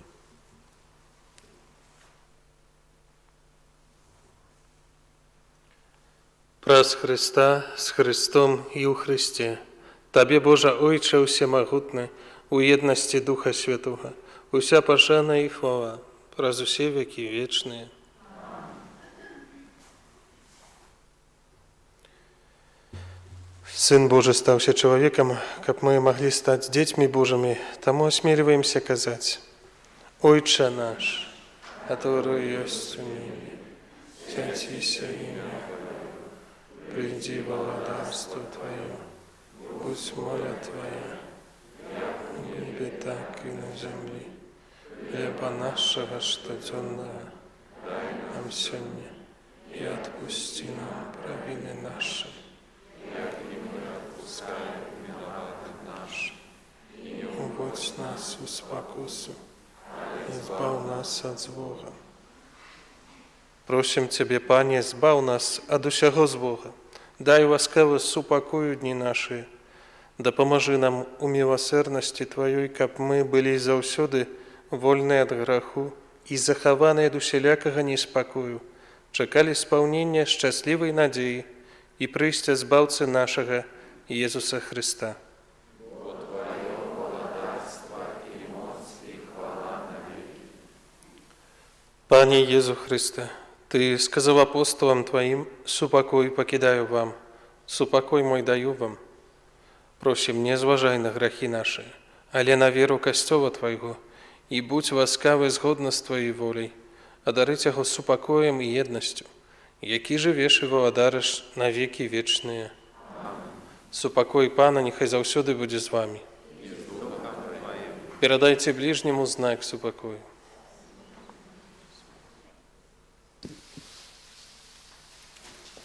Праз Христа, з Христом і ў Христе, Табе, Божа Ойче усемагутны, у єднасці Духа Святого, уся пашана і хвала, праз усе векі вечныя. Сын Божий стаўся чалавекам, каб мы маглі стаць дзецьмі Божымі, таму асмеліваемся казаць: Ойче наш, который ёсць у небе, свяціся імя, приди владарство Твое, будь воля Твоя, на небе так и на земле. Хлеба нашего штоденного дай нам сегодня, и отпусти нам провины наши, как и мы отпускаем виноватым нашим. И не уводь нас в спокусу, избав нас от злого. Просим Тебе, Пане, збав нас ад усяго злога. Дай ласкаво супакою дні наші. Дапамажы нам у міласэрнасці Тваёй, каб мы былі заўсёды вольныя ад граху і захаваныя ад усялякага неспакою, чакалі спаўнення шчаслівай надзеі і прыйсця збаўцы нашага Езуса Христа. Пане Езу Христе, Ты сказал апостолам Твоим: «Супокой покидаю вам, супокой мой даю вам». Просим, не зважай на грехи наши, але на веру Костёла Твоего, и будь ласкавы згодна з Твоей волей, одарить его супокоем и едностью, які живеш и владариш на веки вечные. Супокой Пана нехай заўсёды будзе з вами. Передайте ближнему знак супокою.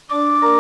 Thank you.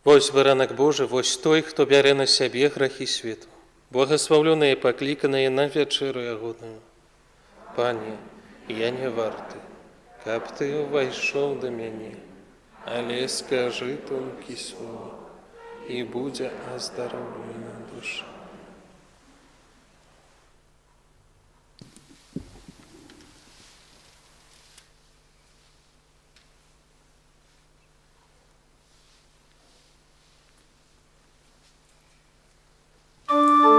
Вось баранак Божы, вось той, хто бярэ на сябе грахі свету. Благословленыя і пакліканыя на вячэру ягоную. Пане, я не варты, каб ты увайшоў да мяне, але скажы толькі слово, і будзе аздароўлена душа. Amen.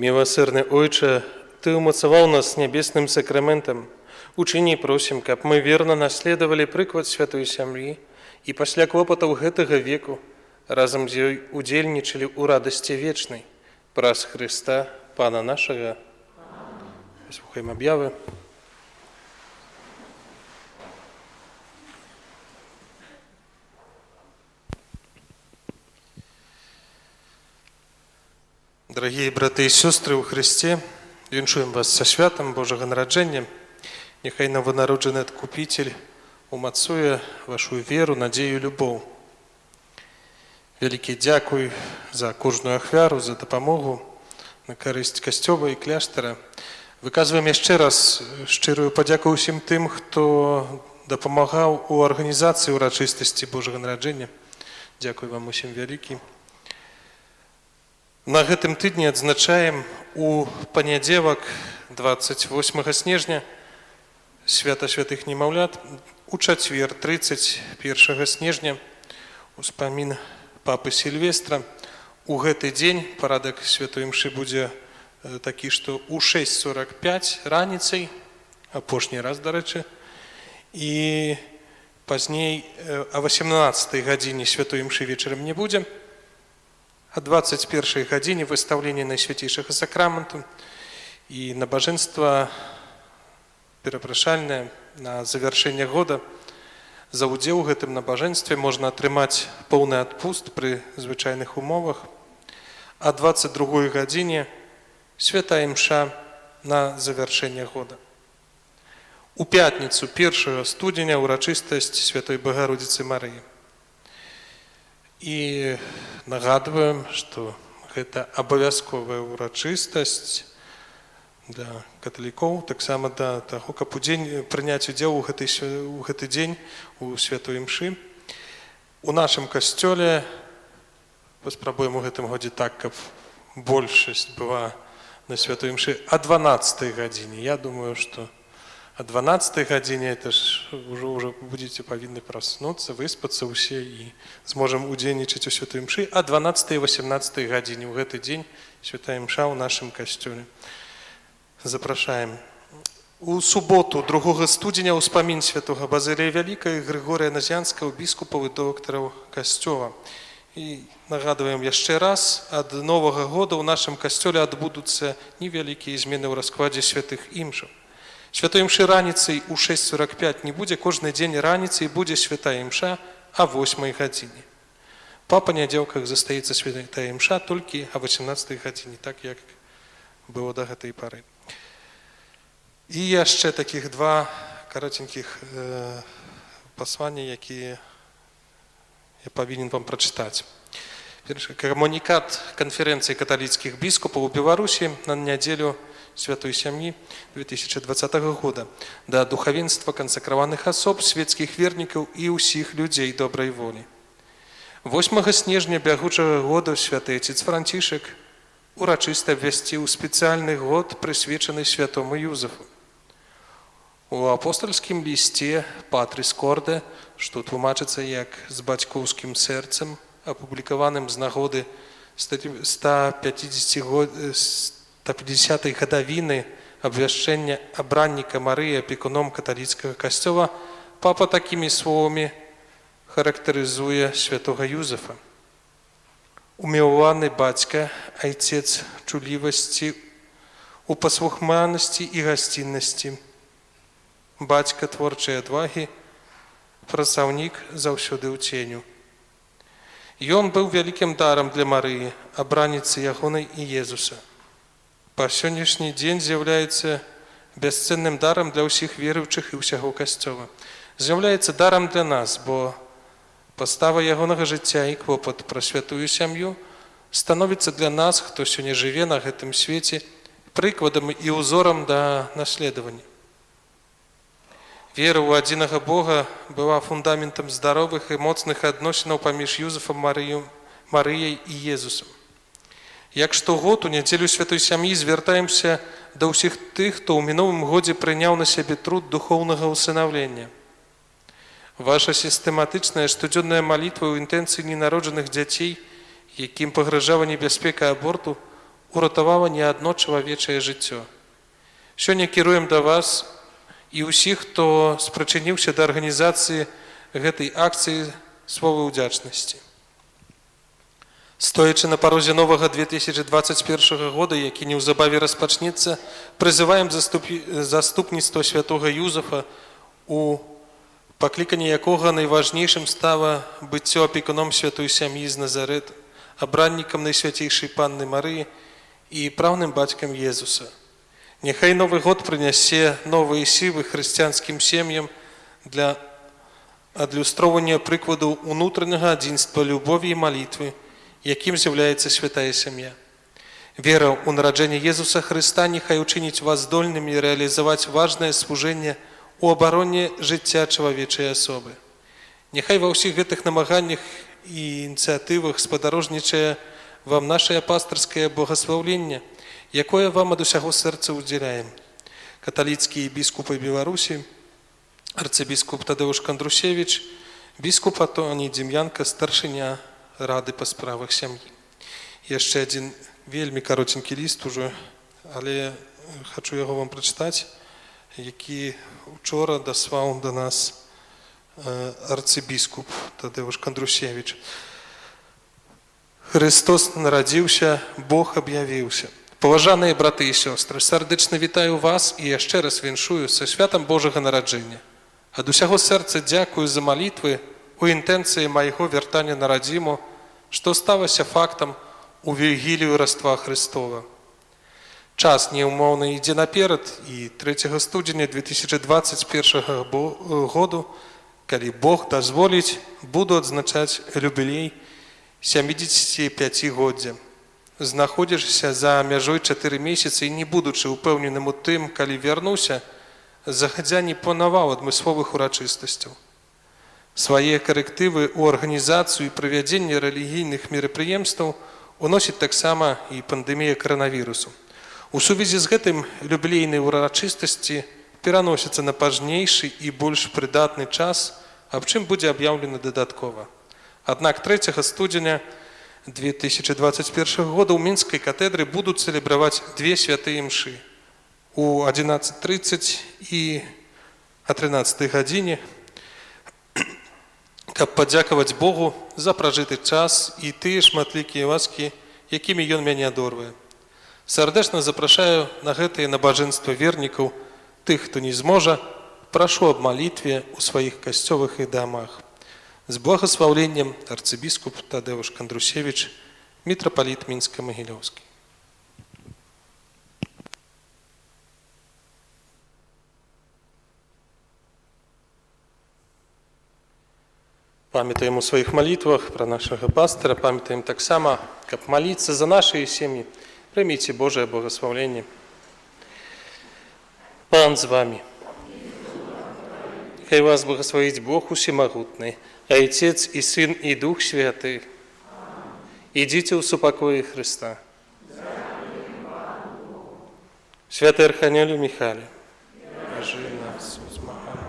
Милосердный Ойче, Ты умацаваў нас нябесным сакраментам. Учыні, просім, каб мы верна наследавалі прыклад святой сям'і і пасля клопатаў гэтага веку разам з ёй удзельнічалі ў радасці вечнай. Праз Христа, Пана нашага. Слухаем аб'явы. Дорогие браты и сестры у Христе, віншуем вас со святом Божьего нарадження. Нехай новонароджений Откупитель умацуе вашу веру, надею, любов. Великий дякуй за кожную ахвяру, за допомогу на користь костёла і кляштара. Выказваем яшчэ раз шчырую падзяку ўсім тым, хто дапамагаў у арганізацыі урачыстасці Божьего нарадження. Дзякуй вам усім вялікі. На гэтым тыдні адзначаем у панядзелак 28 снежня свята святых немаўлят, у чацвер 31 снежня успамін папы Сільвестра. У гэты дзень парадак святой імшы будзе такі, што у 6:45 раніцай, апошні раз, дарэчы, і пазней а 18 гадзіне святой імшы вечарам не будзе. О 21 гадзіне выстаўленне Найсвяцейшага сакраменту і набажэнства перапрашальнае на завяршэнне года. За ўдзел у гэтым набажэнстве можна атрымаць поўны адпуст пры звычайных умовах. А 22 гадзіне святая імша на завяршэнне года. У пятніцу 1 студзеня урачыстасць святой Богородицы Марыі. І нагадваем, што гэта абавязковая урачыстасць для каталікоў, таксама да таго, каб прыняць удзел у гэты дзень у святой імшы. У нашым касцёле паспрабуем у гэтым годзе так, каб большасць была на святой імшы о 12 гадзіне. Я думаю, што о 12 гадзіне это ж уже будете павінны праснуцца, выспацца ўсе і зможам удзельнічаць у святой імшы. А 12 і 18 гадзіне ў гэты дзень святая імша ў нашым касцёле. Запрашаем. У суботу 2 студзеня ўспамін святога Базылія Вялікага і Грыгорыя Назянскага, біскупаў і доктараў касцёла. І нагадваем яшчэ раз, ад новага года ў нашым касцёле адбудуцца невялікія змены ў раскладзе святых імшаў. Святой імшы раніцай у 6:45 не будзе, кожны дзень раніцай будзе святая імша о 8 гадзіне. Па панядзелках застаецца святая імша толькі о 18 гадзіне, так як было да гэтай пары. І яшчэ такіх два каротенькіх паслання, якія я павінен вам прачытаць. Першы камунікат канферэнцыі каталіцкіх біскупаў у Беларусі на нядзелю святой сям'і 2020 года да духавенства кансакраваных асоб, светскіх вернікаў і ўсіх людзей добрай волі. 8 снежня бягучага года святы отец Францішак урачыста абвясціў спецыяльны год, прысвечаны святому Юзефу. У апостольскім лісце Патрис Корде, што тлумачыцца як з бацькоўскім сэрцам, апублікаваным з нагоды 150-й гадавіны абвяшчэння абранніка Марыі апекуном каталіцкага касцёла, папа такімі словамі характарызуе святога Юзефа. Умілаваны бацька, айцец чулівасці, у паслухманасці і гасціннасці, бацька творчай адвагі, працаўнік заўсёды ў ценю. Ён быў вялікім дарам для Марыі, абраніцы ягонай і Езуса. Па сённяшні дзень з'яўляецца бясцэнным дарам для ўсіх веруючых і ўсяго касцёла. З'яўляецца дарам для нас, бо пастава ягонага жыцця і клопат пра святую сям'ю становіцца для нас, хто сёння жыве на гэтым свеце, прыкладам і ўзорам да наследавання. Вера ў адзінага Бога была фундаментам здаровых і моцных адносінаў паміж Юзефам, Марыяй і Езусам. Як штогод у нядзелю святой сям'і звяртаемся да ўсіх тых, хто ў мінулым годзе прыняў на сябе труд духоўнага ўсынаўлення. Ваша сістэматычная штодзённая малітва ў інтэнцыі ненароджаных дзяцей, якім пагражала небяспека аборту, уратавала не одно чалавечае жыццё. Сёння кіруем да вас і ўсіх, хто спрычыніўся да арганізацыі гэтай акцыі словы ўдзячнасці. Стоячы на парозе новага 2021 года, які неўзабаве распачнецца, прызываем заступніцтва святога Юзафа, у пакліканні якога найважнейшым стала быццё апекуном святой сям'і з Назарэт, абраннікам Найсвяцейшай Панны Марыі і праўным бацькам Езуса. Няхай Новы год прынясе новыя сілы хрысціянскім сем'ям для адлюстроўвання прыкладу ўнутранага адзінства любові і малітвы, якім з'яўляецца святая сям'я. Вера ў нараджэнне Езуса Хрыста няхай учыніць вас здольнымі рэалізаваць важнае служэнне у абароне жыцця чалавечай асобы. Няхай ва ўсіх гэтых намаганнях і ініцыятывах спадарожнічае вам нашае пастырскае благаслаўленне, якое вам ад усяго сэрца ўдзяляем. Каталіцкія біскупы Беларусі, арцыбіскуп Тадеуш Кандрусевіч, біскуп Антоній Дзім'янка, старшыня Рады па справах сям'і. Яшчэ адзін вельмі каротенькі ліст ужо, але хачу яго вам прачытаць, які учора даслаў да нас арцыбіскуп Тадеуш Кандрусевіч. Христос нарадзіўся, Бог аб'явіўся. Паважаныя браты і сёстры, сардэчна вітаю вас і яшчэ раз віншую са святам Божага нараджэння. Ад усяго сэрца дзякую за малітвы у інтэнцыі майго вяртання на радзіму, што сталася фактам у вігілію Раства Христова. Час неўмоўна ідзе наперад, і 3 студзеня 2021 году, калі Бог дазволіць, буду адзначаць юбілей 75-годдзя. Знаходзішся за мяжой 4 месяцы і не будучы упэўненым у тым, калі вярнуся, загадзя не планаваў адмысловых урачыстасцяў. Свае карэктывы ў арганізацыю і правядзенне рэлігійных мерапрыемстваў уносіць таксама і пандэмія каранавірусу. У сувязі з гэтым юбілейныя урачыстасці пераносяцца на пазнейшы і больш прыдатны час, аб чым будзе аб'яўлена дадаткова. Аднак 3 студзеня 2021 года ў Мінскай катедры будуць цэлебраваць 2 святыя імшы у 11:30 і о 13 гадзіне, каб падзякаваць Богу за пражыты час і тыя шматлікія ласкі, якімі Ён мяне адорвае. Сардэчна запрашаю на гэтыя набажэнства вернікаў, тых, хто не зможа, прашу аб малітве ў сваіх касцёлах і дамах. З благаслаўленнем арцыбіскуп Тадеуш Кандрусевіч, мітрапаліт Мінска-Магілёўскі. Памятаем у сваіх малітвах пра нашага пастыра, памятаем таксама, каб маліцца за нашыя сем'і. Прыміце Божае благаслаўленне. Пан з вамі. Хай вас благословить Бог усемогутный, Отец и Сын и Дух Святый. Идите в супокое Христа. Святый Архангеле Михаиле, покажи нас узмахами.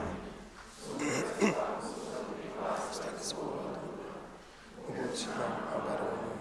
Будь нам обороной.